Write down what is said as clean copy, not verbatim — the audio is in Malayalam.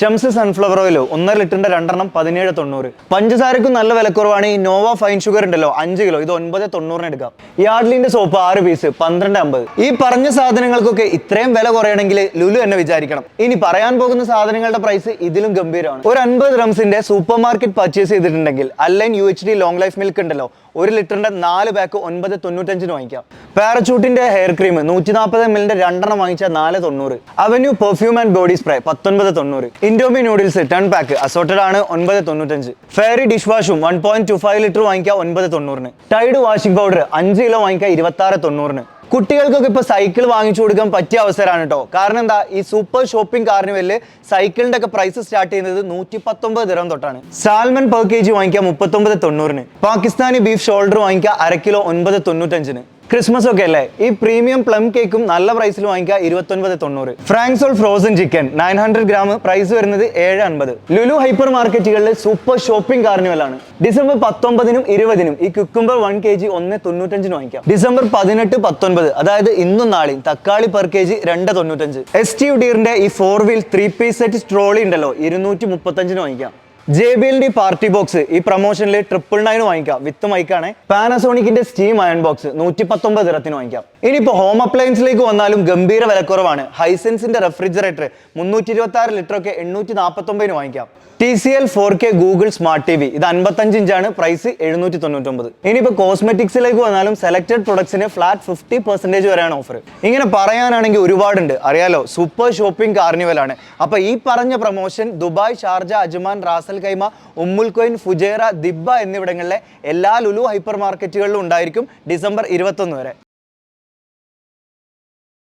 ചംസ് സൺഫ്ലവർ ഓയിൽ 1.5 ലിറ്ററിന്റെ 2 17.90. പഞ്ചസാരക്കും നല്ല വിലക്കുറവാണ്. ഈ നോവ ഫൈൻ ഷുഗർ ഉണ്ടല്ലോ 5 കിലോ, ഇത് 9.90 എടുക്കാം. യാർഡ്ലിന്റെ സോപ്പ് 6 പീസ് 12.50. ഈ പറഞ്ഞ സാധനങ്ങൾക്കൊക്കെ ഇത്രയും വില കുറയണമെങ്കിൽ ലുലു എന്നെ വിചാരിക്കണം. ഇനി പറയാൻ പോകുന്ന സാധനങ്ങളുടെ പ്രൈസ് ഇതിലും ഗംഭീരമാണ്. ഒരു 50 റംസിന്റെ സൂപ്പർ മാർക്കറ്റ് പർച്ചേസ് ചെയ്തിട്ടുണ്ടെങ്കിൽ അലൈൻ UHT ലോങ് ലൈഫ് മിൽക്ക് ഉണ്ടല്ലോ 1 ലിറ്ററിന്റെ 4 പാക്ക് 9.95 വാങ്ങിക്കാം. പാരച്ചൂട്ടിന്റെ ഹെയർ ക്രീം 140 ml 2 വാങ്ങിച്ചാൽ 4.90. Avenue perfume and body spray 19.90. Indomie noodles 10 pack assorted ആണ് 9.95. ഫെയറി ഡിഷ് വാഷും 1.25 ലിറ്റർ വാങ്ങിക്കുക 9.90. ടൈഡ് വാഷിംഗ് പൗഡർ 5 കിലോ വാങ്ങിക്കുക 26.90. കുട്ടികൾക്കൊക്കെ ഇപ്പൊ സൈക്കിൾ വാങ്ങിച്ചു കൊടുക്കാൻ പറ്റിയ അവസരമാണ് കേട്ടോ. കാരണം എന്താ, ഈ സൂപ്പർ ഷോപ്പിംഗ് കാർണിവലില് സൈക്കിളിന്റെ ഒക്കെ പ്രൈസ് സ്റ്റാർട്ട് ചെയ്യുന്നത് 119 ദിർഹം തൊട്ടാണ്. സാൽമൺ per kg വാങ്ങിക്കുക 39.90. പാകിസ്ഥാനി ബീഫ് ഷോൾഡർ വാങ്ങിക്കുക 1/2 കിലോ 9.95. ക്രിസ്മസ് ഒക്കെ അല്ലേ, ഈ പ്രീമിയം പ്ലം കേക്കും നല്ല പ്രൈസിൽ വാങ്ങിക്കുക 29.90. ഫ്രാങ്ക്സോൾ ഫ്രോസൺ ചിക്കൻ 900 ഗ്രാം പ്രൈസ് വരുന്നത് 7.50. ലുലു ഹൈപ്പർ മാർക്കറ്റുകളിൽ സൂപ്പർ ഷോപ്പിംഗ് കാർണിവലാണ്. ഡിസംബർ 19-നും 20-നും ഈ കുക്കുംബർ 1 kg 1.95 വാങ്ങിക്കാം. ഡിസംബർ 18, 19 അതായത് ഇന്നും നാളെയും തക്കാളി per kg 2.95. എസ്റ്റീവ് ഡീറിന്റെ ഈ 4 വീൽ 3 പീസ് സെറ്റ് ട്രോളി ഉണ്ടല്ലോ 235 വാങ്ങിക്കാം. JBL പാർട്ടി ബോക്സ് ഈ പ്രൊമോഷനിൽ 999 വാങ്ങിക്കാം വിത്ത് മൈക്കാണ്. പാനസോണിക്കിന്റെ സ്റ്റീം അയൺ ബോക്സ് 119 ദിർഹത്തിന് വാങ്ങിക്കാം. ഇനിയിപ്പോ ഹോം അപ്ലയൻസിലേക്ക് വന്നാലും ഗംഭീര വിലക്കുറവാണ്. ഹൈസെൻസിന്റെ റെഫ്രിജറേറ്റർ 326 ലിറ്റർ ഒക്കെ 849 വാങ്ങിക്കാം. TCL 4K Google smart TV ഇത് 55 ഇഞ്ചാണ്, പ്രൈസ് 799. ഇനിയിപ്പോ കോസ്മെറ്റിക്സിലേക്ക് വന്നാലും സെലക്ടഡ് പ്രൊഡക്ട്സിന് ഫ്ലാറ്റ് 50% വരെയാണ് ഓഫർ. ഇങ്ങനെ പറയാനാണെങ്കിൽ ഒരുപാടുണ്ട്, അറിയാലോ, സൂപ്പർ ഷോപ്പിംഗ് കാർണിവലാണ്. അപ്പൊ ഈ പറഞ്ഞ promotion Dubai, Sharjah, Ajman, Ras al Khaimah, ഉമ്മുൽ ഖുവൈൻ, ഫുജൈറ, ദിബ്ബ എന്നിവിടങ്ങളിലെ എല്ലാ ലുലു ഹൈപ്പർ മാർക്കറ്റുകളിലും ഉണ്ടായിരിക്കും ഡിസംബർ 21 വരെ.